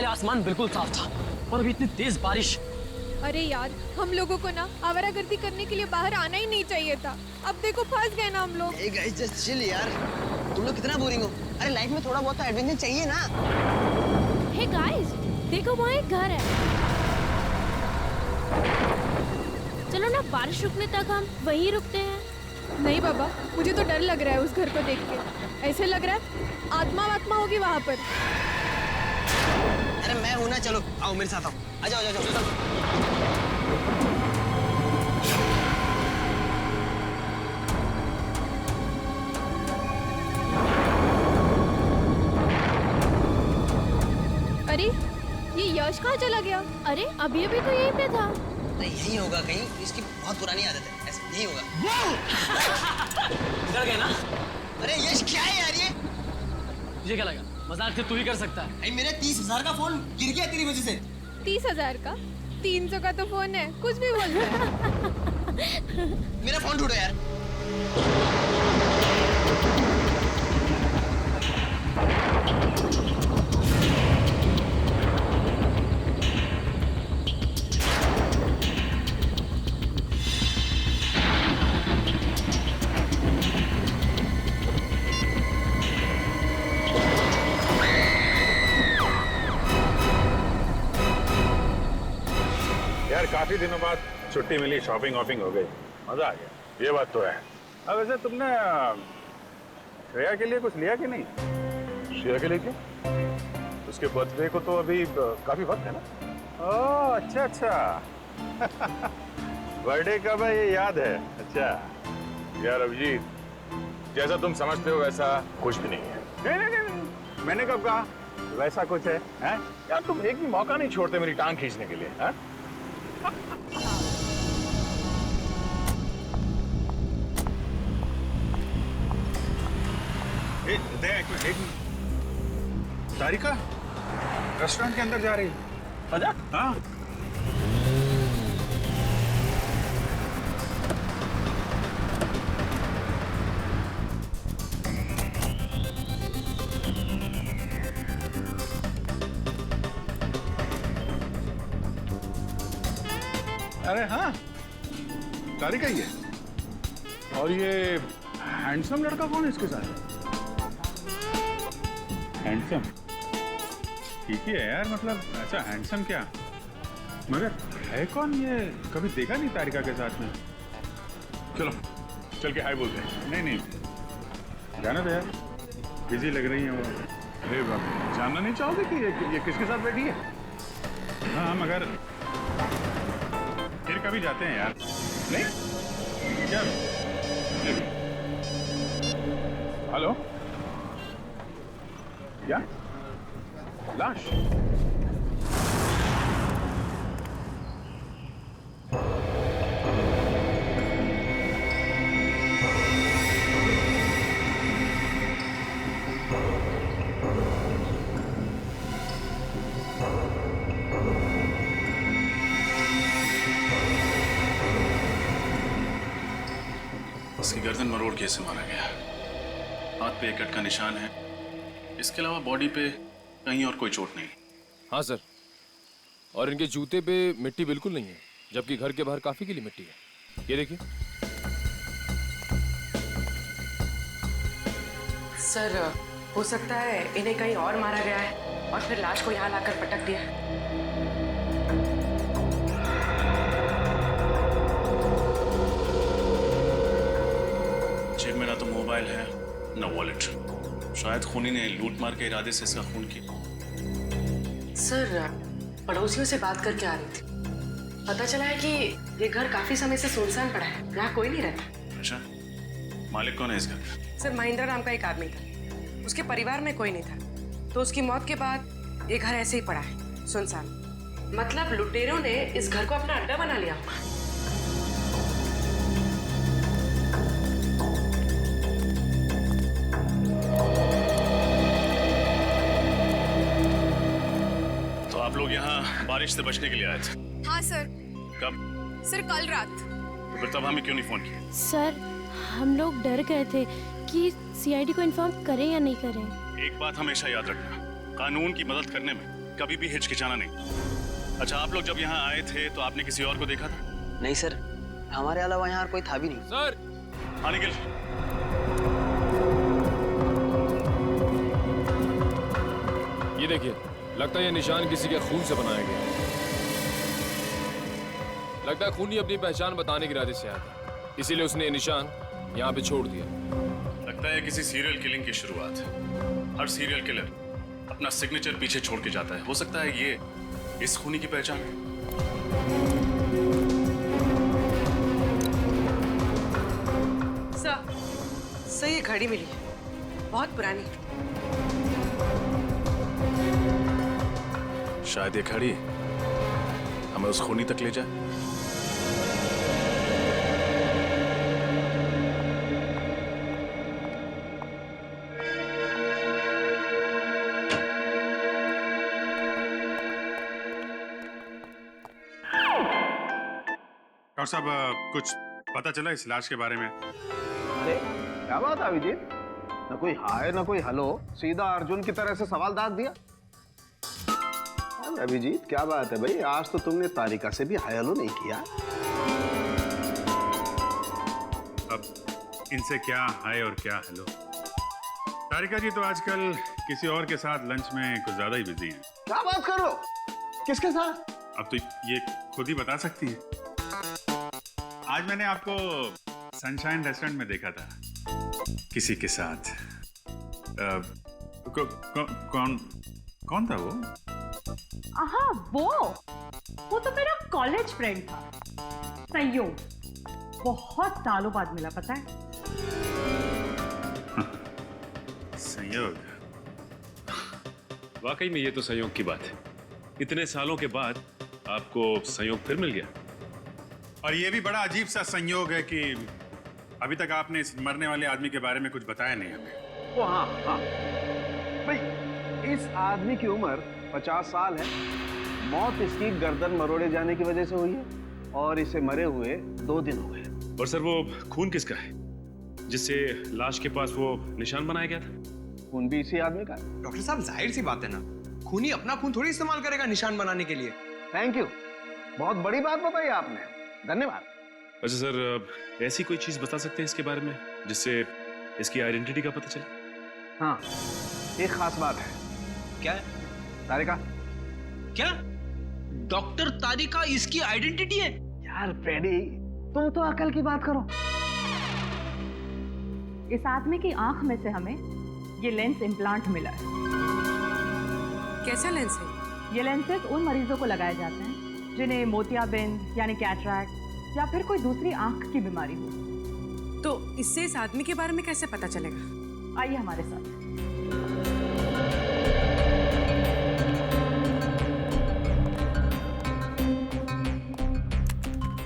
आसमान बिल्कुल साफ था और अभी इतनी तेज बारिश। अरे यार, हम लोगों को ना आवारागर्दी करने के लिए बाहर आना ही नहीं चाहिए था। अब देखो फंस गए ना हम लोग। Hey guys, just chill यार। तुम लोग कितना बोरिंग हो? अरे लाइफ में थोड़ा बहुत तो एडवेंचर चाहिए ना। हे गाइस, देखो वहाँ एक घर है। चलो ना बारिश रुकने तक हम वहीं रुकते हैं। नहीं बाबा, मुझे तो डर लग रहा है उस घर को देख के। ऐसे लग रहा है आत्मा होगी वहाँ पर। अरे मैं हूं ना, चलो आओ मेरे साथ आओ। आ जाओ जाओ जाओ। अरे ये यश कहाँ चला गया? अरे अभी अभी तो यहीं पे था। नहीं यही होगा कहीं, इसकी बहुत पुरानी आदत है, ऐसा नहीं होगा। डर गए ना? अरे यश क्या है यार ये? तुझे क्या लगा मजाक से तू ही कर सकता है? भाई मेरे 30,000 का फोन गिर गया तेरी वजह से। 30,000 का? 300 का तो फोन है, कुछ भी बोल रहा है। मेरा फोन ढूंढो यार। यार काफी दिनों बाद छुट्टी मिली, शॉपिंग वॉपिंग हो गई, मजा आ गया, ये बात तो है। अब वैसे तुमने श्रेया के लिए कुछ लिया कि नहीं? श्रेया के लिए क्यों? उसके बर्थडे को तो अभी काफी वक्त है ना। ओह अच्छा अच्छा। बर्थडे कब है ये याद है? अच्छा यार अभिजीत, जैसा तुम समझते हो वैसा कुछ भी नहीं है। नहीं, मैंने कब कहा वैसा कुछ है, हैं? यार तुम एक भी मौका नहीं छोड़ते मेरी टांग खींचने के लिए, हैं? एक तारिका रेस्टोरेंट के अंदर जा रही है। आजा। हाँ अरे हाँ तारिका ही है। और ये हैंडसम लड़का कौन है इसके साथ? हैंडसम ठीक ही है यार, मतलब अच्छा हैंडसम क्या, मगर है कौन ये? कभी देखा नहीं तारिका के साथ में। चलो चल के हाय बोलते हैं। नहीं नहीं जाना तो यार, बिजी लग रही है वो। अरे बाप, जानना नहीं चाहोगे कि ये किसके साथ बैठी है? हाँ मगर फिर कभी जाते हैं यार। नहीं क्या? हेलो क्या लाश? उसकी गर्दन मरोड़ के इसे मारा गया। हाथ पे एक कट का निशान है, इसके अलावा बॉडी पे कहीं और कोई चोट नहीं। हाँ सर, और इनके जूते पे मिट्टी बिल्कुल नहीं है, जबकि घर के बाहर काफी गीली मिट्टी है। ये देखिए। सर हो सकता है इन्हें कहीं और मारा गया है और फिर लाश को यहाँ लाकर पटक दिया। जेब में ना तो मोबाइल है ना वॉलेट। शायद खूनी ने लूट मार के इरादे से इसका खून किया। सर पड़ोसियों से बात करके आ रही थी, पता चला है कि ये घर काफी समय से सुनसान पड़ा है, यहाँ कोई नहीं रहता। अच्छा, मालिक कौन है इस घर का? सर महिंद्रा नाम का एक आदमी था, उसके परिवार में कोई नहीं था, तो उसकी मौत के बाद ये घर ऐसे ही पड़ा है सुनसान। मतलब लुटेरों ने इस घर को अपना अड्डा बना लिया होगा। तो आप लोग यहाँ बारिश से बचने के लिए आए थे? हाँ सर। कब? सर कल रात। तो फिर तब हमें क्यों नहीं फोन किया? सर हम लोग डर गए थे कि सीआईडी को इन्फॉर्म करें या नहीं करें। एक बात हमेशा याद रखना, कानून की मदद करने में कभी भी हिचकिचाना नहीं। अच्छा, आप लोग जब यहाँ आए थे तो आपने किसी और को देखा था? नहीं सर, हमारे अलावा यहाँ कोई था भी नहीं। सर, हाँ निखिल। ये देखिए, लगता है ये निशान किसी के खून से बनाया गया है। लगता है खूनी अपनी पहचान बताने के इरादे से आया था, इसीलिए उसने ये निशान यहाँ पे छोड़ दिया। लगता है किसी सीरियल किलिंग की शुरुआत है। हर सीरियल किलर अपना सिग्नेचर पीछे छोड़ के जाता है। हो सकता है ये इस खूनी की पहचान है। सर ये घड़ी मिली है, बहुत पुरानी। शायद ये घड़ी हमें उस खूनी तक ले जाए। डॉक्टर साहब, कुछ पता चला इस लाश के बारे में? अरे क्या बात है अभिजीत, ना कोई हाय ना कोई हेलो, सीधा अर्जुन की तरह से सवाल दाग दिया। अरे अभिजीत क्या बात है भाई, आज तो तुमने तारिका से भी हाय हेलो नहीं किया। अब इनसे क्या हाय और क्या हेलो। तारिका जी तो आजकल किसी और के साथ लंच में कुछ ज्यादा ही बिजी हैं। क्या बात कर रहे हो, किसके साथ? अब तो ये खुद ही बता सकती हैं। आज मैंने आपको सनशाइन रेस्टोरेंट में देखा था किसी के साथ। कौन था वो? हाँ, वो तो मेरा कॉलेज फ्रेंड था, संयोग। बहुत सालों बाद मिला, पता है। संयोग? वाकई में ये तो संयोग की बात है। इतने सालों के बाद आपको संयोग फिर मिल गया। और ये भी बड़ा अजीब सा संयोग है कि अभी तक आपने इस मरने वाले आदमी के बारे में कुछ बताया नहीं हमें। वो हाँ भाई, इस आदमी की उम्र 50 साल है। मौत इसकी गर्दन मरोड़े जाने की वजह से हुई है और इसे मरे हुए 2 दिन हो गए। और सर, वो खून किसका है जिससे लाश के पास वो निशान बनाया गया था? खून भी इसी आदमी का है। डॉक्टर साहब, जाहिर सी बात है ना, खूनी अपना खून थोड़ी इस्तेमाल करेगा निशान बनाने के लिए। थैंक यू, बहुत बड़ी बात बताई आपने, धन्यवाद। अच्छा सर, ऐसी कोई चीज बता सकते हैं इसके बारे में जिससे इसकी आइडेंटिटी का पता चले? हाँ, एक खास बात है। क्या है? तारिका। क्या? डॉक्टर तारिका इसकी आइडेंटिटी है? यार फ्रेडी, तुम तो अकल की बात करो। इस आदमी की आंख में से हमें ये लेंस इम्प्लांट मिला है। कैसा लेंस है? ये लेंसेज उन मरीजों को लगाए जाते हैं जिन्हें मोतियाबिंद यानी कैटरैक्ट या फिर कोई दूसरी आंख की बीमारी हो। तो इससे इस आदमी के बारे में कैसे पता चलेगा? आइए हमारे साथ।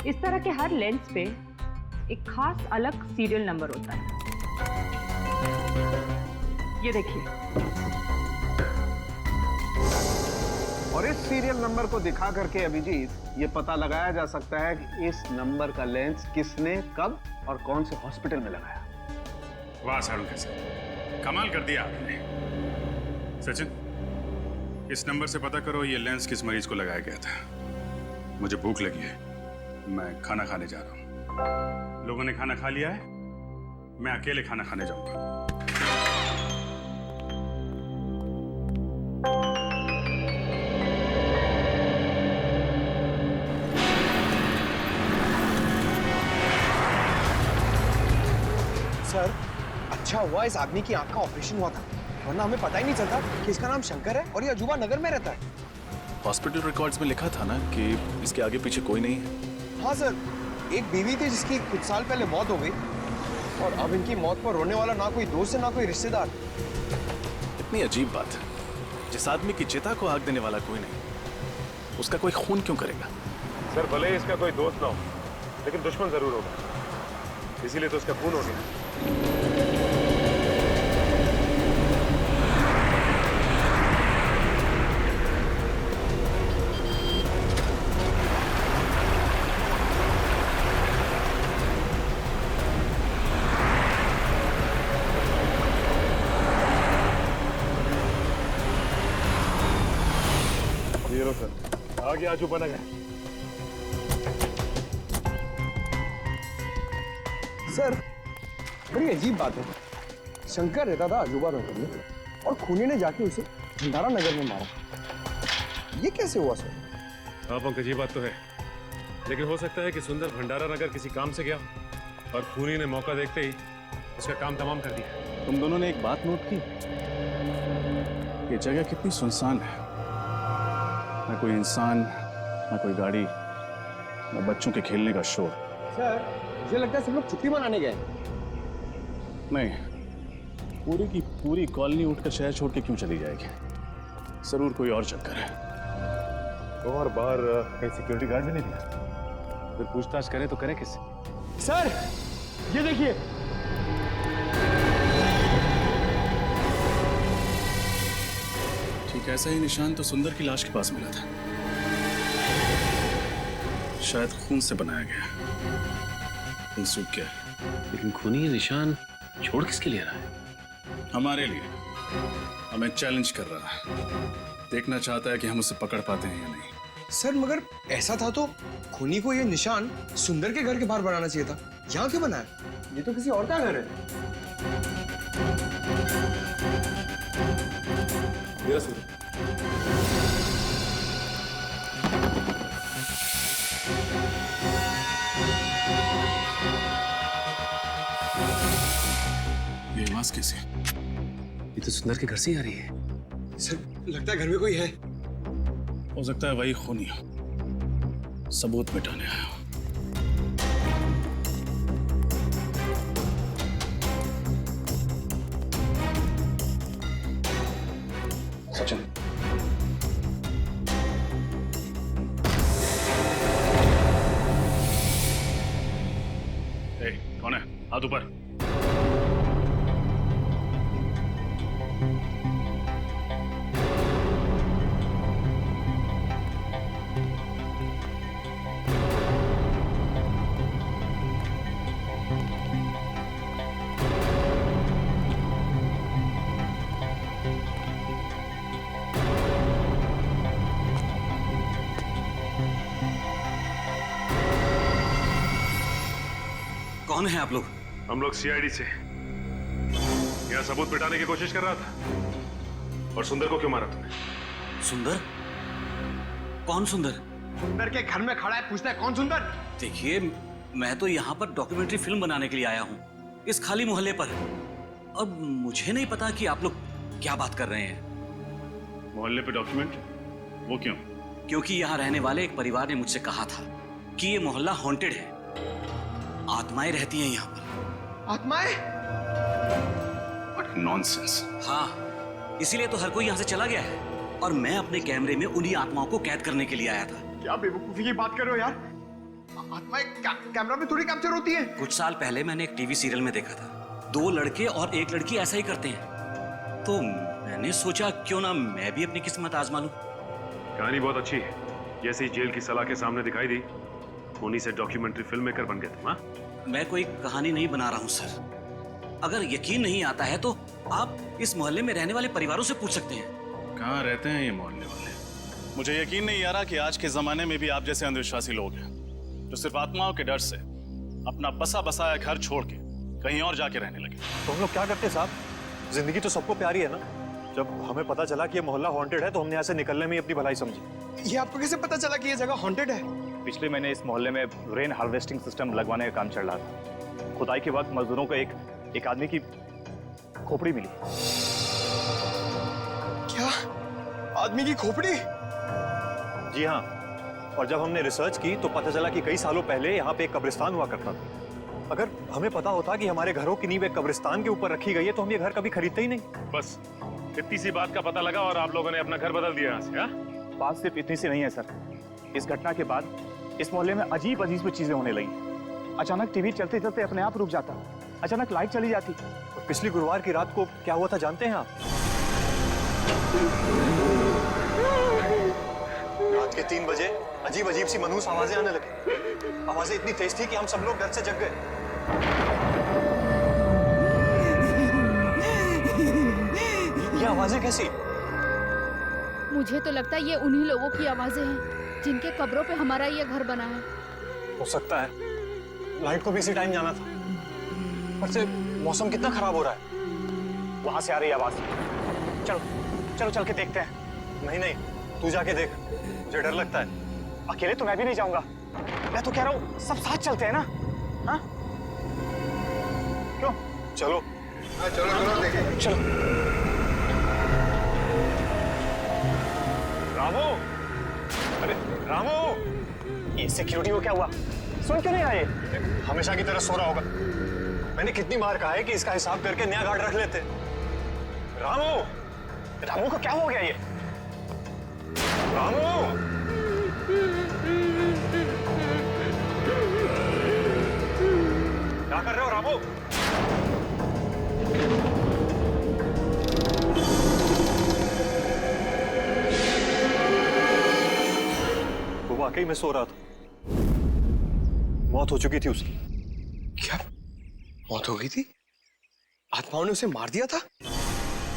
इस तरह के हर लेंस पे एक खास अलग सीरियल नंबर होता है। ये देखिए। और इस सीरियल नंबर को दिखा करके अभिजीत ये पता लगाया जा सकता है कि इस नंबर का लेंस किसने, कब और कौन से हॉस्पिटल में लगाया। वाह सारुण साहब, कमाल कर दिया आपने। सचिन, इस नंबर से पता करो ये लेंस किस मरीज को लगाया गया था। मुझे भूख लगी है, मैं खाना खाने जा रहा हूँ। लोगों ने खाना खा लिया है, मैं अकेले खाना खाने जाऊंगा। सर, अच्छा हुआ इस आदमी की आंख का ऑपरेशन हुआ था, वरना हमें पता ही नहीं चलता कि इसका नाम शंकर है और ये अजूबा नगर में रहता है। हॉस्पिटल रिकॉर्ड्स में लिखा था ना कि इसके आगे पीछे कोई नहीं है। हाँ सर, एक बीवी थी जिसकी कुछ साल पहले मौत हो गई और अब इनकी मौत पर रोने वाला ना कोई दोस्त है ना कोई रिश्तेदार। इतनी अजीब बात है, जिस आदमी की चिता को आग देने वाला कोई नहीं, उसका कोई खून क्यों करेगा? सर, भले ही इसका कोई दोस्त ना हो, लेकिन दुश्मन जरूर होगा, इसीलिए तो उसका खून हो गया। ये लो सर, आगे अजूबा नगर। सर बड़ी अजीब बात है, शंकर रहता था अजूबा नगर में और खूनी ने जाके उसे भंडारा नगर में मारा। ये कैसे हुआ सर? हाँ पंकज, ये बात तो है, लेकिन हो सकता है कि सुंदर भंडारा नगर किसी काम से गया और खूनी ने मौका देखते ही उसका काम तमाम कर दिया। तुम दोनों ने एक बात नोट की, ये जगह कितनी सुनसान है, ना कोई इंसान, ना कोई गाड़ी, ना बच्चों के खेलने का शोर। सर मुझे लगता है सब लोग छुट्टी मनाने गए। नहीं, पूरी की पूरी कॉलोनी उठकर शहर छोड़ के क्यों चली जाएगी? जरूर कोई और चक्कर है। और बाहर कहीं सिक्योरिटी गार्ड भी नहीं दिया, अगर पूछताछ करें तो करें किससे? सर ये देखिए, ठीक ऐसा ही निशान तो सुंदर की लाश के पास मिला था, शायद खून से बनाया गया, खून सूख गया। लेकिन खूनी ये निशान छोड़ किसके लिए रहा है? हमारे लिए, हमें चैलेंज कर रहा है, देखना चाहता है कि हम उसे पकड़ पाते हैं या नहीं। सर मगर ऐसा था तो खूनी को ये निशान सुंदर के घर के बाहर बनाना चाहिए था, यहाँ क्यों बनाया? ये तो किसी और का घर है। ये सुन, ये आवाज कैसे? ये तो सुंदर के घर से ही आ रही है। सर लगता है घर में कोई है। हो सकता है वही खूनी हो, सबूत मिटाने आया हो। सचिन, कौन है? हाथ ऊपर। कौन है आप लोग? हम लोग सीआईडी से यहाँ सबूत मिटाने की कोशिश कर रहा था। और सुंदर को क्यों मारा तुमने? सुंदर? कौन सुंदर? सुंदर के घर में खड़ा है, पूछता है कौन सुंदर? देखिए, मैं तो यहाँ पर डॉक्यूमेंट्री फिल्म बनाने के लिए आया हूँ, इस खाली मोहल्ले पर। अब मुझे नहीं पता कि आप लोग क्या बात कर रहे हैं। मोहल्ले पे डॉक्यूमेंट? वो क्यों? क्योंकि यहाँ रहने वाले एक परिवार ने मुझसे कहा था कि ये मोहल्ला हॉन्टेड है, आत्माएं रहती हैं यहाँ पर। आत्माएं? What nonsense! हाँ, इसीलिए तो हर कोई यहाँ से चला गया है और मैं अपने कैमरे में उन्हीं आत्माओं को कैद करने के लिए आया था। क्या बेवकूफी की बात कर रहे हो यार? आत्माएं कैमरा में थोड़ी कैप्चर होती है। कुछ साल पहले मैंने एक टीवी सीरियल में देखा था, 2 लड़के और 1 लड़की ऐसा ही करते हैं, तो मैंने सोचा क्यों ना मैं भी अपनी किस्मत आजमा लूं। कहानी बहुत अच्छी है, जैसे ही जेल की सलाह के सामने दिखाई दी, उन्हीं से डॉक्यूमेंट्री फिल्म मेकर बन गए तुम। हाँ, मैं कोई कहानी नहीं बना रहा हूँ सर। अगर यकीन नहीं आता है तो आप इस मोहल्ले में रहने वाले परिवारों से पूछ सकते हैं। कहाँ रहते हैं ये मोहल्ले वाले? मुझे यकीन नहीं आ रहा कि आज के जमाने में भी आप जैसे अंधविश्वासी लोग हैं जो सिर्फ आत्माओं के डर से अपना बसा बसाया घर छोड़ के कहीं और जाके रहने लगे। तो हम लोग क्या करते साहब? जिंदगी तो सबको प्यारी है ना। जब हमें पता चला कि ये मोहल्ला हॉन्टेड है तो हमने यहाँ से निकलने में ही अपनी भलाई समझी। ये आपको कैसे पता चला कि ये जगह हॉन्टेड है? पिछले महीने इस मोहल्ले में रेन हार्वेस्टिंग सिस्टम लगवाने का काम चल रहा था। खुदाई के वक्त मजदूरों को एक आदमी की खोपड़ी मिली। क्या? आदमी की खोपड़ी? जी हाँ, और जब हमने रिसर्च की तो पता चला कि कई सालों पहले यहाँ पे एक कब्रिस्तान हुआ करता था। अगर हमें पता होता कि हमारे घरों की नींव एक कब्रिस्तान के ऊपर रखी गई है तो हम ये घर कभी खरीदते ही नहीं। बस इतनी सी बात का पता लगा और आप लोगों ने अपना घर बदल दिया यहाँ से। हाँ? बात सिर्फ इतनी सी नहीं है सर। इस घटना के बाद इस मोहल्ले में अजीब अजीब चीजें होने लगी। अचानक टीवी चलते चलते अपने आप रुक जाता, अचानक लाइट चली जाती। और पिछली गुरुवार की रात को क्या हुआ था जानते हैं आप? रात के 3 बजे अजीब अजीब सी मनहूस आवाजें आने लगी। आवाजें इतनी तेज थी कि हम सब लोग डर से जग गए। ये आवाजें कैसी? मुझे तो लगता है ये उन्हीं लोगों की आवाजें हैं जिनके कब्रों पे हमारा ये घर बना है। हो सकता है। लाइट को भी इसी टाइम जाना था। पर से मौसम कितना खराब हो रहा है। वहां से आ रही आवाज। चलो चलो चल के देखते हैं। नहीं नहीं, तू जाके देख, मुझे डर लगता है। अकेले तो मैं भी नहीं जाऊंगा। मैं तो कह रहा हूँ सब साथ चलते हैं ना। हाँ क्यों? चलो चलो चलो देखें। चलो। रामू, अरे रामू, ये सिक्योरिटी को क्या हुआ? सुन क्यों नहीं आए? हमेशा की तरह सो रहा होगा। मैंने कितनी बार कहा है कि इसका हिसाब करके नया गार्ड रख लेते। रामू, रामू को क्या हो गया ये? रामू, क्या कर रहे हो रामू? वो वाकई में सो रहा था। मौत हो चुकी थी उसकी। क्या मौत हो गई थी? आत्माओं ने उसे मार दिया था?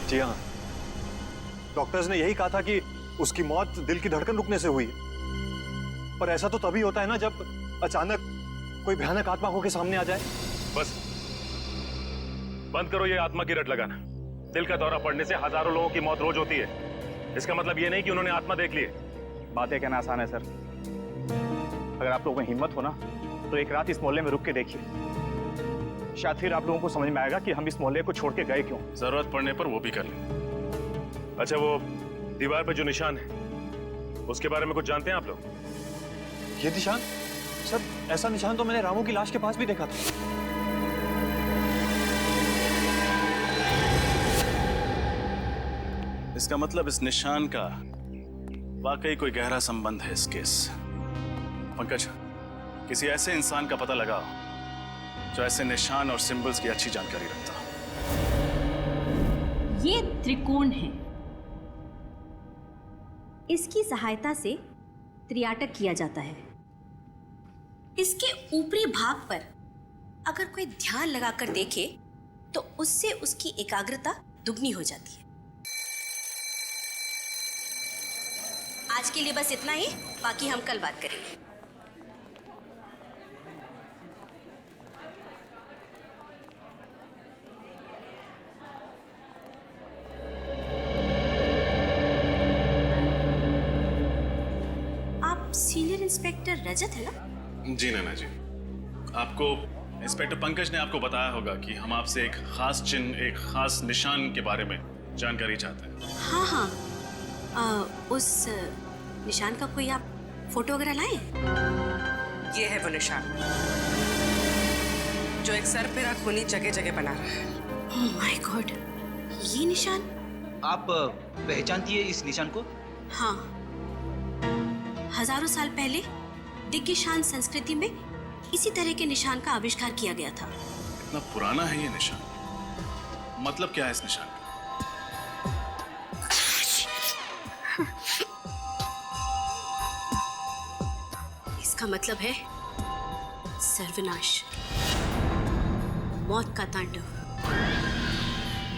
जी हाँ, डॉक्टर्स ने यही कहा था कि उसकी मौत दिल की धड़कन रुकने से हुई। पर ऐसा तो तभी होता है ना जब अचानक कोई भयानक आत्मा होकर सामने आ जाए। बस बंद करो ये आत्मा की रट लगाना। दिल का दौरा पड़ने से हजारों लोगों की मौत रोज होती है। इसका मतलब ये नहीं कि उन्होंने आत्मा देख ली है। बातें कहना आसान है सर। अगर आप लोगों में हिम्मत हो ना तो एक रात इस मोहल्ले में रुक के देखिए। शायद फिर आप लोगों को समझ में आएगा कि हम इस मोहल्ले को छोड़ के गए क्यों। जरूरत पड़ने पर वो भी कर लें। अच्छा, वो दीवार पे जो निशान है उसके बारे में कुछ जानते हैं आप लोग? ये निशान? सर ऐसा निशान तो मैंने रामू की लाश के पास भी देखा था। इसका मतलब इस निशान का वाकई कोई गहरा संबंध है इस केस। पंकज, किसी ऐसे इंसान का पता लगाओ जो ऐसे निशान और सिंबल्स की अच्छी जानकारी रखता हो। ये त्रिकोण है। इसकी सहायता से त्रियाटक किया जाता है। इसके ऊपरी भाग पर अगर कोई ध्यान लगाकर देखे तो उससे उसकी एकाग्रता दुगनी हो जाती है। आज के लिए बस इतना ही, बाकी हम कल बात करेंगे। आप सीनियर इंस्पेक्टर रजत है ना? जी नैना जी, आपको इंस्पेक्टर पंकज ने आपको बताया होगा कि हम आपसे एक खास चिन्ह, एक खास निशान के बारे में जानकारी चाहते हैं। हाँ हाँ, उस निशान का कोई आप फोटो वगैरह लाए? ये है वो निशान जो एक सर पे खूनी जगह जगह बना रहा है। ओह माय गॉड, ये निशान आप पहचानती है इस निशान को? हाँ, हजारों साल पहले दिग्गिशान संस्कृति में इसी तरह के निशान का आविष्कार किया गया था। इतना पुराना है ये निशान? मतलब क्या है इस निशान का? इसका मतलब है सर्वनाश, मौत का तांडव,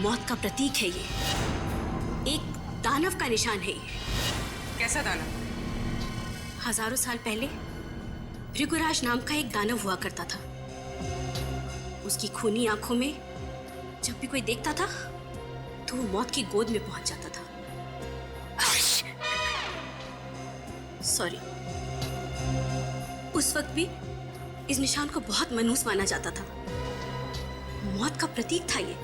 मौत का प्रतीक है ये। एक दानव का निशान है ये। कैसा दानव? हजारों साल पहले भृगुराज नाम का एक दानव हुआ करता था। उसकी खूनी आंखों में जब भी कोई देखता था तो वो मौत की गोद में पहुंच जाता था। सॉरी, उस वक्त भी इस निशान को बहुत मनहूस माना जाता था। मौत का प्रतीक था ये।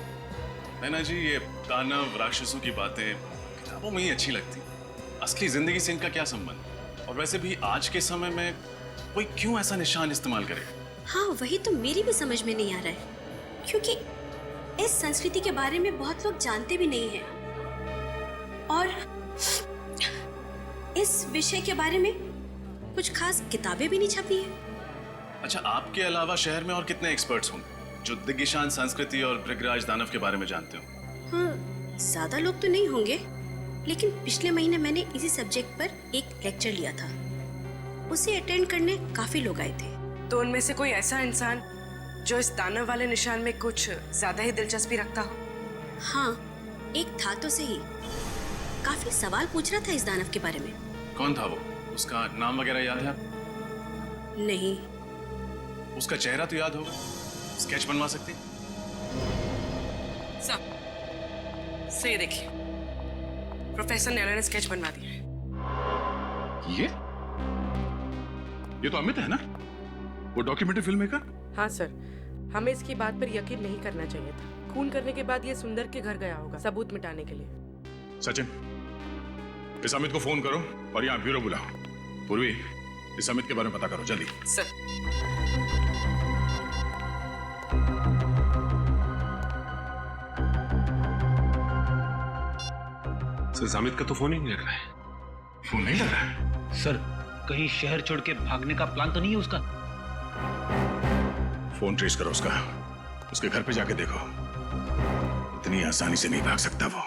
नैना जी, ये दानव राक्षसों की बातें किताबों में ही अच्छी लगती, असली जिंदगी से इनका क्या संबंध? और वैसे भी आज के समय में कोई क्यों ऐसा निशान इस्तेमाल करे? हाँ, वही तो मेरी भी समझ में नहीं आ रहा है, क्योंकि इस संस्कृति के बारे में बहुत लोग जानते भी नहीं हैं और इस विषय के बारे में कुछ खास किताबें भी नहीं छपी हैं। अच्छा, आपके अलावा शहर में और कितने एक्सपर्ट्स होंगे जो दिग्गिशान संस्कृति और भृगराज दानव के बारे में जानते हो? हाँ, ज्यादा लोग तो नहीं होंगे, लेकिन पिछले महीने मैंने इसी सब्जेक्ट पर एक लेक्चर लिया था। उसे अटेंड करने काफी लोग आए थे। तो उनमें से कोई ऐसा इंसान जो इस दानव वाले निशान में कुछ ज्यादा ही दिलचस्पी रखता हो? हाँ, एक था तो सही। काफी सवाल पूछ रहा था इस दानव के बारे में। कौन था वो? उसका नाम वगैरह याद है आप? नहीं। उसका चेहरा तो याद होगा, स्केच बनवा सकते? सब से देखिए, प्रोफेसर नैना ने स्केच बनवा दिया है। ये तो अमित है ना, वो डॉक्यूमेंट्री फिल्म मेकर? हाँ सर, हमें इसकी बात पर यकीन नहीं करना चाहिए था। खून करने के बाद ये सुंदर के घर गया होगा सबूत मिटाने के लिए। सचिन, इस अमित को फोन करो और यहाँ ब्यूरो बुलाओ। पूर्वी, इस अमित के बारे में पता करो जल्दी। सर। सर, अमित का तो फोन ही नहीं लग रहा है। फोन नहीं लग रहा है? सर, कहीं शहर छोड़ के भागने का प्लान तो नहीं है उसका? फोन ट्रेस करो उसका, उसके घर पे जाके देखो। इतनी आसानी से नहीं भाग सकता वो।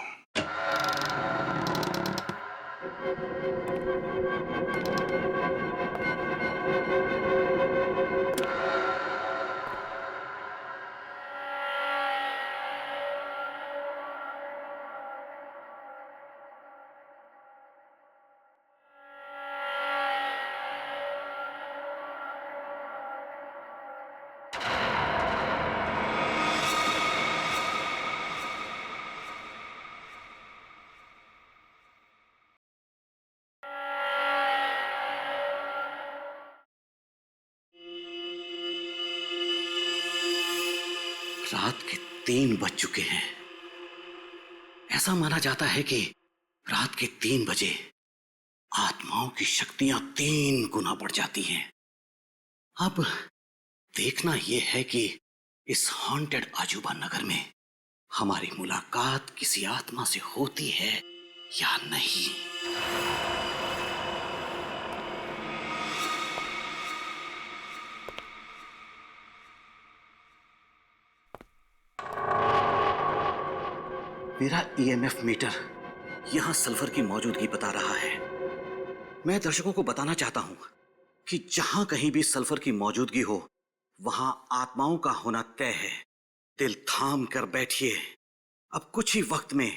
रात के 3 बज चुके हैं। ऐसा माना जाता है कि रात के 3 बजे आत्माओं की शक्तियां 3 गुना बढ़ जाती हैं। अब देखना यह है कि इस हॉन्टेड अजूबा नगर में हमारी मुलाकात किसी आत्मा से होती है या नहीं। मेरा ईएमएफ मीटर यहां सल्फर की मौजूदगी बता रहा है। मैं दर्शकों को बताना चाहता हूं कि जहां कहीं भी सल्फर की मौजूदगी हो, वहां आत्माओं का होना तय है। दिल थाम कर बैठिए, अब कुछ ही वक्त में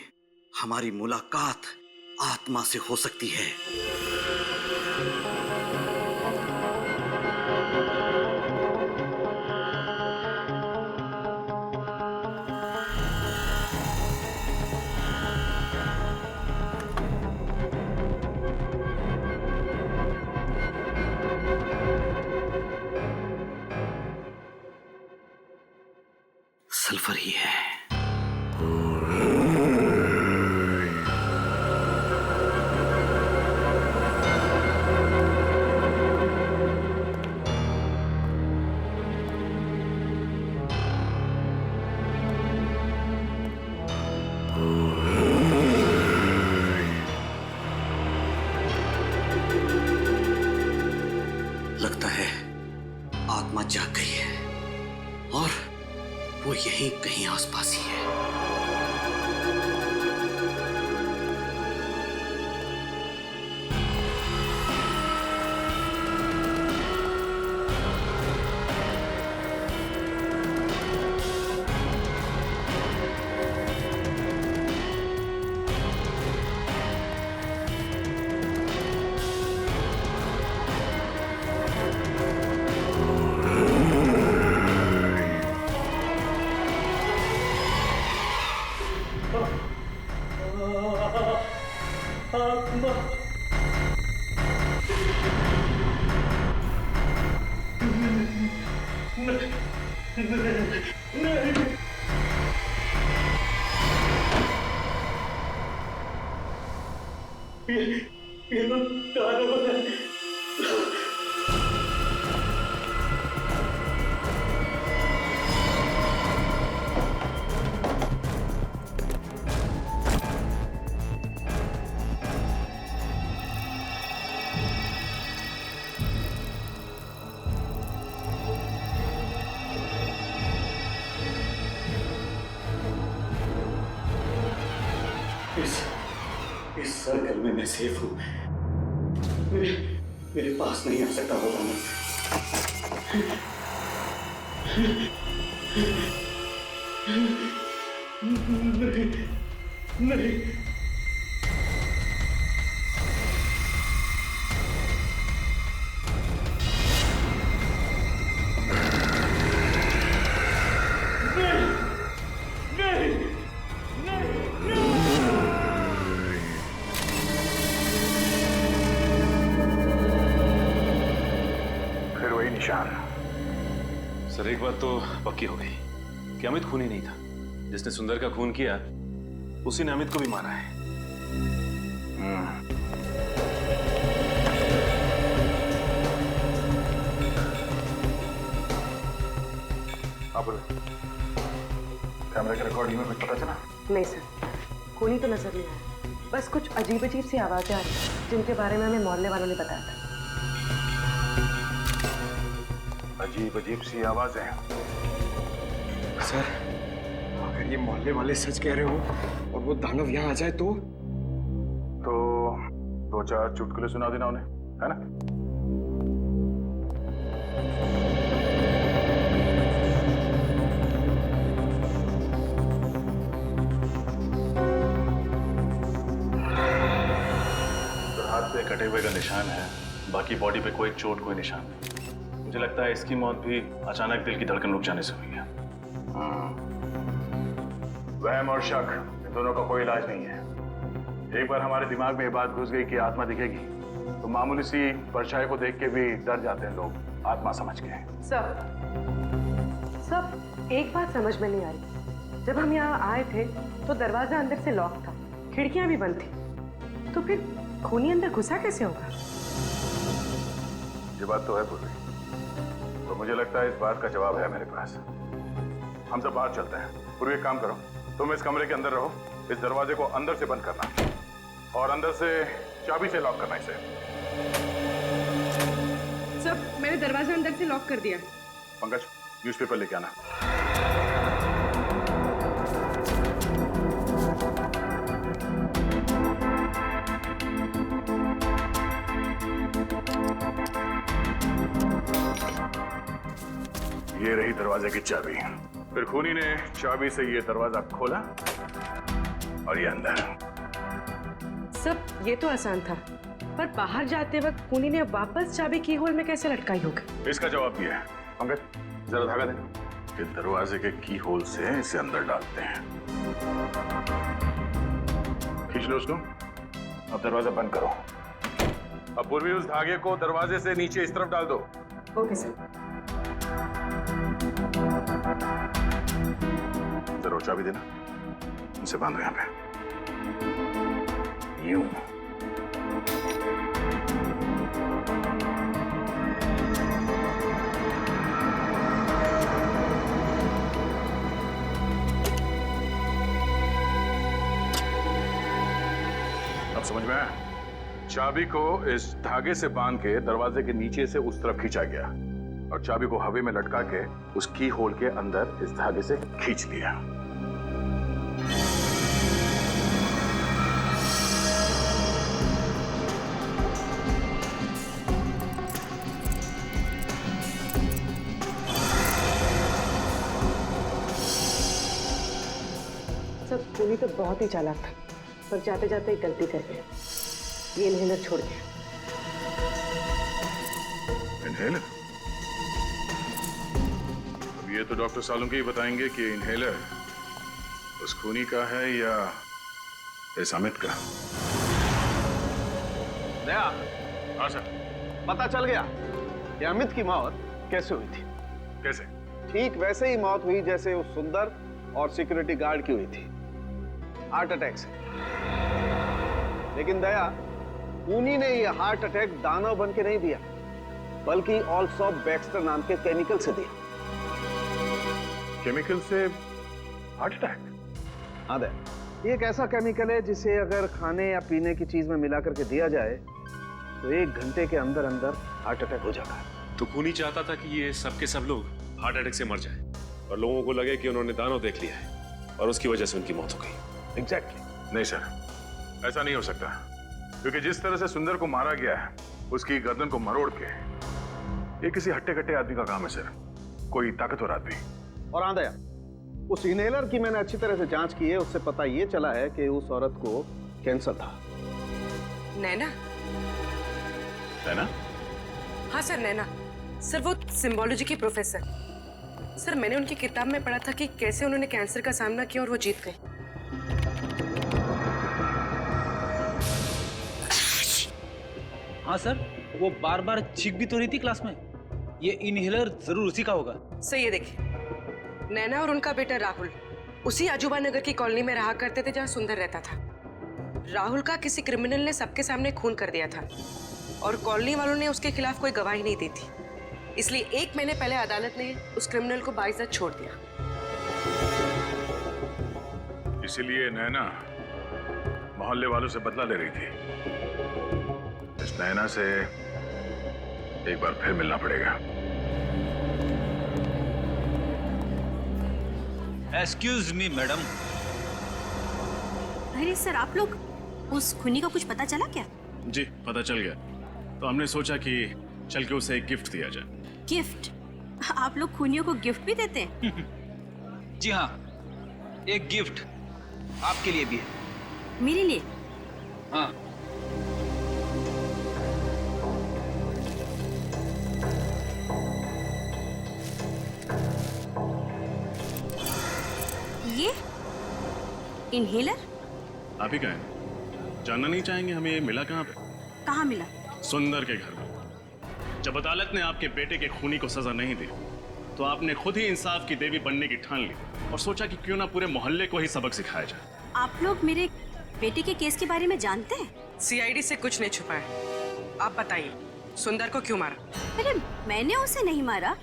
हमारी मुलाकात आत्मा से हो सकती है। सल्फर ही है। लगता है आत्मा जाग गई है और वो यहीं कहीं आसपास ही है। इस सर्कल में मैं सेफ हूं। मेरे पास नहीं आ सकता होगा मैं। नहीं। निशान। सर एक बात तो पक्की हो गई कि अमित खूनी नहीं था। जिसने सुंदर का खून किया उसी ने अमित को भी मारा है। आप बोले कैमरे के रिकॉर्डिंग में कुछ पता चला? नहीं सर, खूनी तो नजर नहीं आया, बस कुछ अजीब अजीब सी आवाजें आ रही जिनके बारे में हमें मोहल्ले वालों ने बताया था। अजीब अजीब सी आवाजें। सर अगर ये मोहल्ले वाले सच कह रहे हो और वो दानव यहाँ आ जाए तो 2-4 चुटकुले सुना देना उन्हें, है ना? हाथ पे कटे हुए का निशान है, बाकी बॉडी पे कोई चोट कोई निशान नहीं। मुझे लगता है इसकी मौत भी अचानक दिल की धड़कन रुक जाने से हुई है। वहम और शक इन दोनों का कोई इलाज नहीं है। एक बार हमारे दिमाग में ये बात घुस गई कि आत्मा दिखेगी तो मामूली सी परछाई को देख के भी डर जाते हैं लोग, आत्मा समझ के। सब एक बात समझ में नहीं आई। जब हम यहाँ आए थे तो दरवाजा अंदर से लॉक था, खिड़कियां भी बंद थी, तो फिर खूनी अंदर घुसा कैसे होगा? ये बात तो है पूर्वी, तो मुझे लगता है इस बात का जवाब है मेरे पास। हम सब बाहर चलते हैं। पूर्वी एक काम करो, तुम इस कमरे के अंदर रहो, इस दरवाजे को अंदर से बंद करना और अंदर से चाबी से लॉक करना इसे। सब मैंने दरवाजा अंदर से लॉक कर दिया। पंकज न्यूज़पेपर लेके आना। ये रही दरवाजे की चाबी। फिर खूनी ने चाबी से ये दरवाजा खोला और ये अंदर। सब ये तो आसान था, पर बाहर जाते वक्त खूनी ने वापस चाबी की होल में कैसे लटकाई होगी? इसका जवाब भी है। पंकज जरा धागा दे। कि दरवाजे के की होल से इसे अंदर डालते हैं। खींच लो उसको। अब दरवाजा बंद करो। अब पूर्वी उस धागे को दरवाजे से नीचे इस तरफ डाल दो। Okay sir. जरा चाबी देना, इसे बांधो यहाँ पे। यूं। अब समझ में आया? चाबी को इस धागे से बांध के दरवाजे के नीचे से उस तरफ खींचा गया और चाबी को हवा में लटका के उस की होल के अंदर इस धागे से खींच लिया। सब खूनी तो बहुत ही चालाक था, पर जाते जाते एक गलती कर गया। ये इनहेलर छोड़ गया। इनहेलर? अब ये तो डॉक्टर सालुंके ही बताएंगे कि इनहेलर उस खूनी का है या इस अमित का। दया, हाँ सर। पता चल गया कि अमित की मौत कैसे हुई थी। कैसे? ठीक वैसे ही मौत हुई जैसे उस सुंदर और सिक्योरिटी गार्ड की हुई थी, हार्ट अटैक से। लेकिन दया, खूनी ने यह हार्ट अटैक दानव बन के नहीं दिया, बल्कि ऑल्सो बैक्स्टर नाम के केमिकल से दिया। केमिकल से हार्ट अटैक? हाँ दया, ये एक ऐसा केमिकल है जिसे अगर खाने या पीने की चीज में मिला करके दिया जाए तो 1 घंटे के अंदर अंदर हार्ट अटैक हो जाता है। तो खूनी चाहता था कि ये सब के सब लोग हार्ट अटैक से मर जाए और लोगों को लगे कि उन्होंने दानव देख लिया है और उसकी वजह से उनकी मौत हो गई। एग्जैक्टली। नहीं सर, ऐसा नहीं हो सकता, क्योंकि जिस तरह से सुंदर को मारा गया है, उसकी गर्दन को मरोड़ के, ये किसी हट्टे कट्टे आदमी का काम है सर, कोई ताकतवर आदमी। और हाँ दया, उस इनहेलर की मैंने अच्छी तरह से जांच की है, उससे पता ये चला है कि उस औरत को कैंसर था। नैना? नैना? हाँ सर, नैना। सर वो सिम्बोलॉजी की प्रोफेसर। सर मैंने उनकी किताब में पढ़ा था कि कैसे उन्होंने कैंसर का सामना किया और वो जीत गए। हाँ सर, वो बार बार चीख भी तो रही थी क्लास में। ये इनहेलर जरूर उसी का होगा। सही है, देखिए नैना और उनका बेटा राहुल उसी अजूबा नगर की कॉलोनी में रहा करते थे जहाँ सुंदर रहता था। राहुल का किसी क्रिमिनल ने सबके सामने खून कर दिया था और कॉलोनी वालों ने उसके खिलाफ कोई गवाही नहीं दी थी, इसलिए 1 महीने पहले अदालत ने उस क्रिमिनल को बाइज्जत छोड़ दिया। इसीलिए नैना मोहल्ले वालों से बदला ले रही थी। इस नैना से एक बार फिर मिलना पड़ेगा। Excuse me madam. अरे सर, आप लोग उस खूनी का कुछ पता चला क्या? जी पता चल गया, तो हमने सोचा कि चल के उसे एक गिफ्ट दिया जाए। गिफ्ट? आप लोग खूनियों को गिफ्ट भी देते हैं? जी हाँ, एक गिफ्ट आपके लिए भी है। मेरे लिए? हाँ। ये इनहेलर? आप ही कहें, जानना नहीं चाहेंगे हमें ये मिला कहाँ पे? कहाँ मिला? सुंदर के घर में। जब अदालत ने आपके बेटे के खूनी को सजा नहीं दी तो आपने खुद ही इंसाफ की देवी बनने की ठान ली और सोचा कि क्यों ना पूरे मोहल्ले को ही सबक सिखाया जाए। आप लोग मेरे बेटे के केस के बारे में जानते हैं? सीआईडी से कुछ नहीं छुपाया। आप बताइए, सुंदर को क्यों मारा? अरे मैंने उसे नहीं मारा।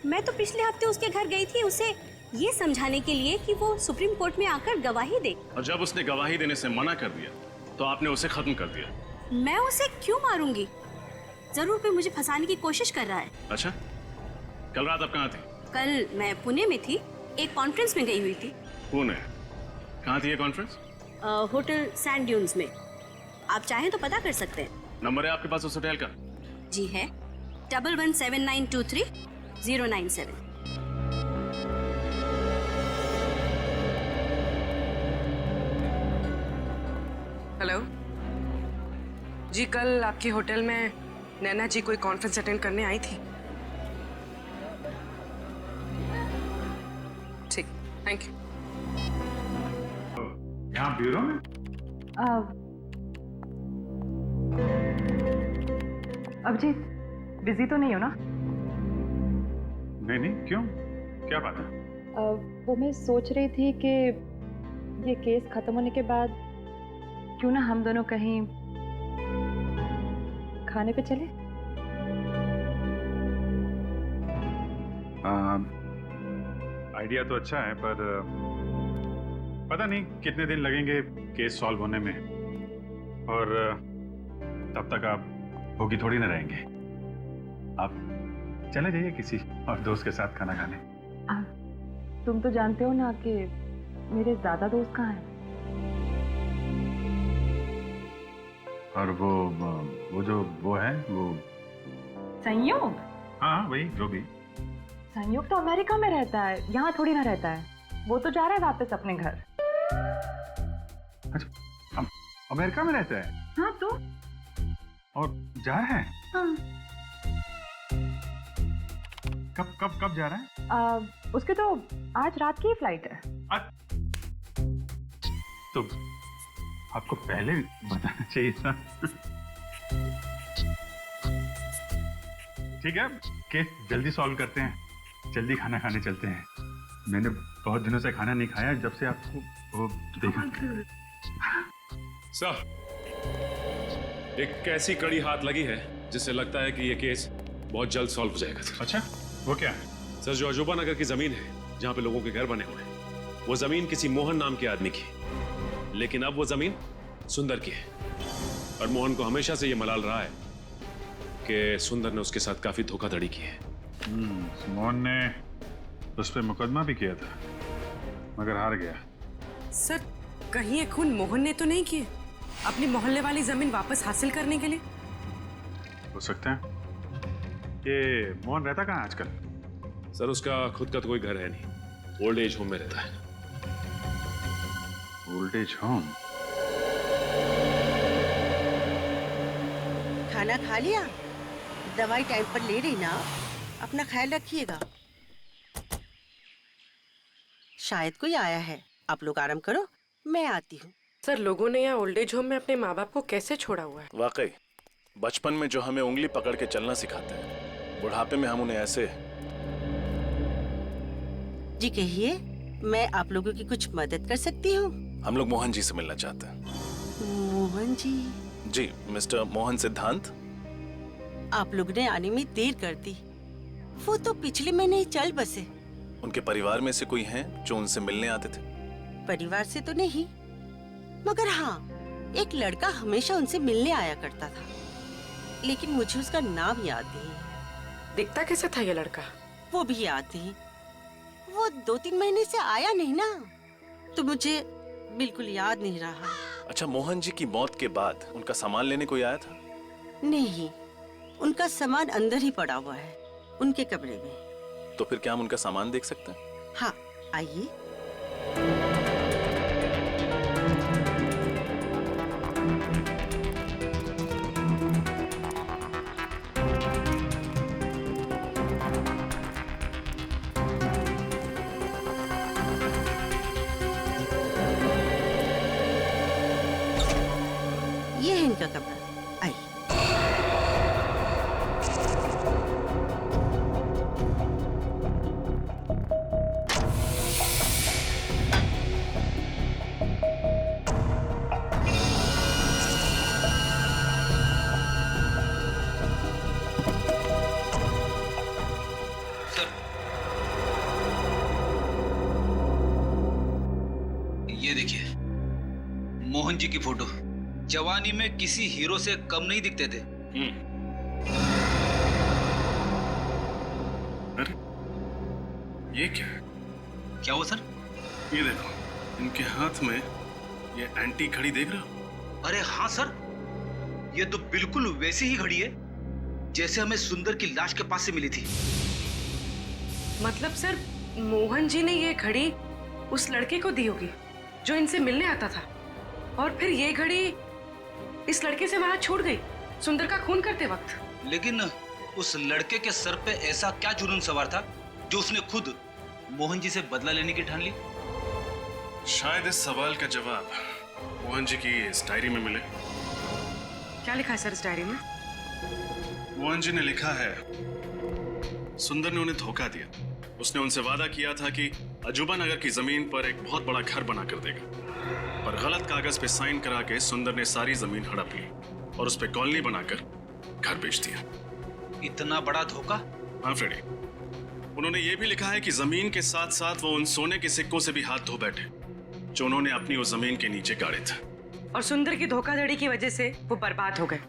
मैं तो पिछले हफ्ते उसके घर गई थी उसे ये समझाने के लिए कि वो सुप्रीम कोर्ट में आकर गवाही दे। और जब उसने गवाही देने से मना कर दिया तो आपने उसे खत्म कर दिया। मैं उसे क्यों मारूंगी? जरूर कोई मुझे फंसाने की कोशिश कर रहा है। अच्छा, कल रात आप कहाँ थी? कल मैं पुणे में थी, एक कॉन्फ्रेंस में गई हुई थी। पुणे? कहाँ थी ये कॉन्फ्रेंस? होटल सैंड ड्यून्स में। आप चाहें तो पता कर सकते हैं। नंबर है आपके पास उस होटल का? जी है, 117923 097। हेलो जी, कल आपके होटल में नैना जी कोई कॉन्फ्रेंस अटेंड करने आई थी। ठीक, थैंक यू। यहाँ ब्यूरो में? अभिजीत, बिजी तो नहीं हो ना? नहीं, क्यों? क्या बात है? वो मैं सोच रही थी कि ये केस खत्म होने के बाद क्यों ना हम दोनों कहीं खाने पे चले। आइडिया तो अच्छा है, पर पता नहीं कितने दिन लगेंगे केस सॉल्व होने में, और तब तक आप भूखी थोड़ी ना रहेंगे। आप चले जाइए किसी और दोस्त के साथ खाना खाने। तुम तो जानते हो ना कि मेरे ज्यादा दोस्त कहाँ हैं। और वो है वो संयोग? हाँ वही, जो भी। संयोग तो अमेरिका में रहता है, यहाँ थोड़ी ना रहता है। वो तो जा रहा है वापस अपने घर। अच्छा, अमेरिका में रहता है? हाँ तो? और जा रहा है? हाँ। कब जा रहा है? उसके तो आज रात की फ्लाइट है। तो आपको पहले बताना चाहिए था। ठीक है, केस जल्दी सॉल्व करते हैं, जल्दी खाना खाने चलते हैं। मैंने बहुत दिनों से खाना नहीं खाया जब से आपको वो देखा। सर, एक ऐसी कड़ी हाथ लगी है जिससे लगता है कि ये केस बहुत जल्द सॉल्व हो जाएगा। अच्छा, वो क्या है? सर, जो अजूबा नगर की जमीन है जहाँ पे लोगों के घर बने हुए हैं, वो जमीन किसी मोहन नाम के आदमी की, लेकिन अब वो जमीन सुंदर की है। और मोहन को हमेशा से ये मलाल रहा है कि सुंदर ने उसके साथ काफी धोखाधड़ी की है। मोहन ने उस पर मुकदमा भी किया था, मगर हार गया। सर, कहीं ये खून मोहन ने तो नहीं किए अपनी मोहल्ले वाली जमीन वापस हासिल करने के लिए? हो सकता है। ये मोहन रहता कहाँ आजकल? सर, उसका खुद का तो कोई घर है नहीं, ओल्ड एज होम में रहता है। Old age home? खाना खा लिया? दवाई टाइम पर ले रही ना? अपना ख्याल रखिएगा। शायद कोई आया है, आप लोग आराम करो, मैं आती हूँ। सर, लोगों ने यहाँ ओल्ड एज होम में अपने माँ बाप को कैसे छोड़ा हुआ है? वाकई बचपन में जो हमें उंगली पकड़ के चलना सिखाते हैं बुढ़ापे में हम उन्हें ऐसे। जी कहिए, मैं आप लोगों की कुछ मदद कर सकती हूँ? हम लोग मोहन जी से मिलना चाहते हैं। मोहन जी? जी, मिस्टर मोहन सिद्धांत। आप लोग ने आने में देर कर दी। वो तो पिछले महीने ही चल बसे। उनके परिवार में से कोई हैं जो उनसे मिलने आते थे? परिवार से तो नहीं, मगर हाँ, एक लड़का हमेशा उनसे मिलने आया करता था, लेकिन मुझे उसका नाम याद नहीं। दिखता कैसा था ये लड़का? वो भी याद नहीं। वो 2-3 महीने से आया नहीं ना, तो मुझे बिल्कुल याद नहीं रहा। अच्छा, मोहन जी की मौत के बाद उनका सामान लेने कोई आया था? नहीं, उनका सामान अंदर ही पड़ा हुआ है, उनके कमरे में। तो फिर क्या हम उनका सामान देख सकते हैं? हाँ, आइए। ये है इनका कमरा, आइए। ये देखिए, मोहन जी की फोटो। जवानी में किसी हीरो से कम नहीं दिखते थे। अरे, ये क्या है? क्या हुआ सर? ये देखो, इनके हाथ में ये एंटी घड़ी देख रहे हो? अरे हाँ सर, ये तो बिल्कुल वैसी ही घड़ी है जैसे हमें सुंदर की लाश के पास से मिली थी। मतलब सर, मोहन जी ने ये घड़ी उस लड़के को दी होगी जो इनसे मिलने आता था, और फिर ये घड़ी इस लड़के से वहां छूट गई सुंदर का खून करते वक्त। लेकिन उस लड़के के सर पे ऐसा क्या जुनून सवार था जो उसने खुद मोहन जी से बदला लेने की ठान ली? शायद इस सवाल का जवाब मोहन जी की इस डायरी में मिले। क्या लिखा है सर इस डायरी में? मोहन जी ने लिखा है, सुंदर ने उन्हें धोखा दिया। उसने उनसे वादा किया था कि अजूबा नगर की जमीन पर एक बहुत बड़ा घर बना कर देगा, पर गलत कागज पे साइन करा के सुंदर ने सारी जमीन हड़प ली और उस पे कॉलोनी बनाकर घर बेच दिया। इतना बड़ा धोखा? हाँ फ्रेडी, उन्होंने ये भी लिखा है कि जमीन के साथ साथ वो उन सोने के सिक्कों से भी हाथ धो बैठे जो उन्होंने अपनी उस जमीन के नीचे गाड़े थे। और सुंदर की धोखाधड़ी की वजह से वो बर्बाद हो गए।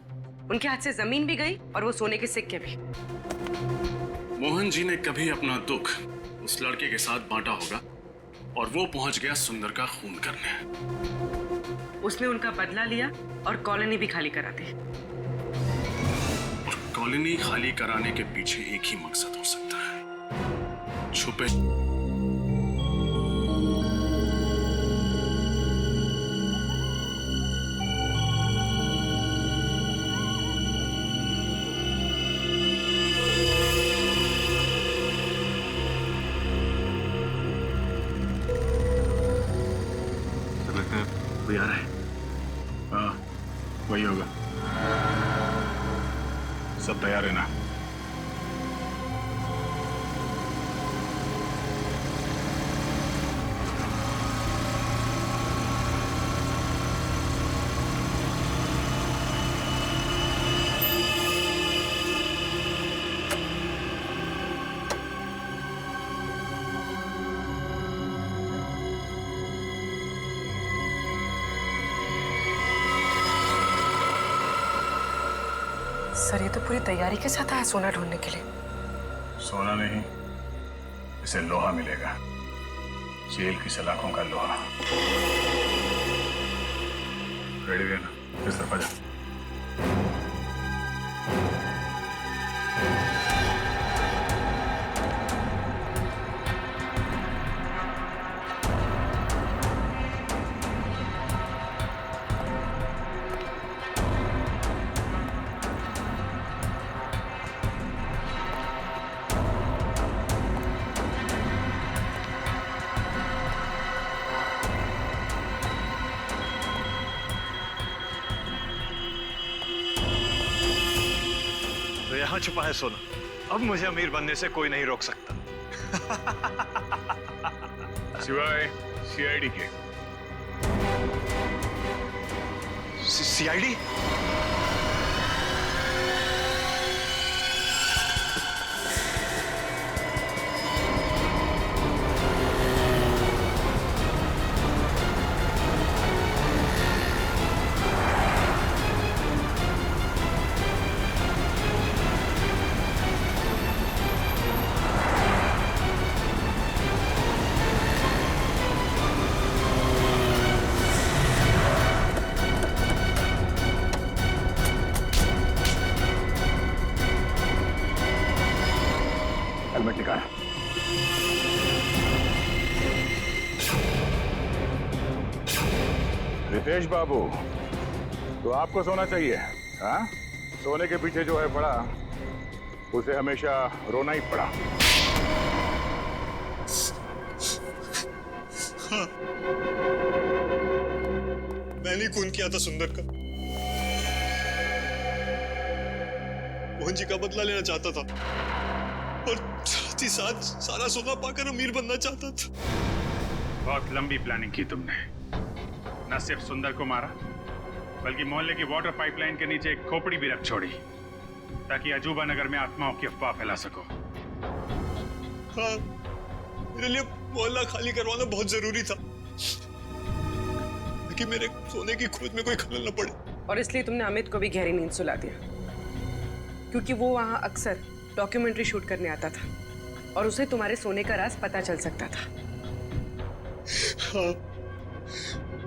उनके हाथ से जमीन भी गई और वो सोने के सिक्के भी। मोहन जी ने कभी अपना दुख उस लड़के के साथ बांटा होगा और वो पहुंच गया सुंदर का खून करने। उसने उनका बदला लिया और कॉलोनी भी खाली करा दी। और कॉलोनी खाली कराने के पीछे एक ही मकसद हो सकता है, छुपे। कोई आ रहा है? हाँ, वही होगा। सब तैयार है ना? सर, ये तो पूरी तैयारी के साथ आया सोना ढूंढने के लिए। सोना नहीं, इसे लोहा मिलेगा, जेल की सलाखों का लोहा। रेडी रहना, इस तरफ आ जा। यहाँ छुपा है सोना। अब मुझे अमीर बनने से कोई नहीं रोक सकता। सिवाय सीआईडी के। सीआईडी? हेलमेट निकाल। रितेश बाबू, तो आपको सोना चाहिए, हाँ? सोने के पीछे जो है पड़ा, उसे हमेशा रोना ही पड़ा। हाँ, मैंने खून किया था सुंदर का। मोहन जी का बदला लेना चाहता था और साथ ही साथ सारा सोना पाकर अमीर बनना चाहता था। बहुत लंबी प्लानिंग की तुमने। न सिर्फ सुंदर को मारा, बल्कि मोहल्ले की वाटर पाइपलाइन के नीचे एक खोपड़ी भी रख छोड़ी, ताकि अजूबा नगर में आत्माओं की अफवाह फैला सको। हाँ, मेरे लिए मोहल्ला खाली करवाना बहुत जरूरी था, ताकि मेरे सोने की खोज में कोई खलल न पड़े। और इसलिए तुमने अमित को भी गहरी नींद सुला दिया, क्योंकि वो वहां अक्सर डॉक्यूमेंट्री शूट करने आता था और उसे तुम्हारे सोने का राज पता चल सकता था। हाँ,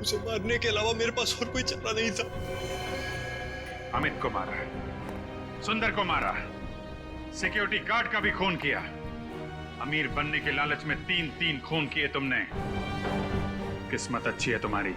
उसे मारने के अलावा मेरे पास और कोई चारा नहीं था। अमित को मारा, सुंदर को मारा, सिक्योरिटी गार्ड का भी खून किया। अमीर बनने के लालच में 3-3 खून किए तुमने। किस्मत अच्छी है तुम्हारी।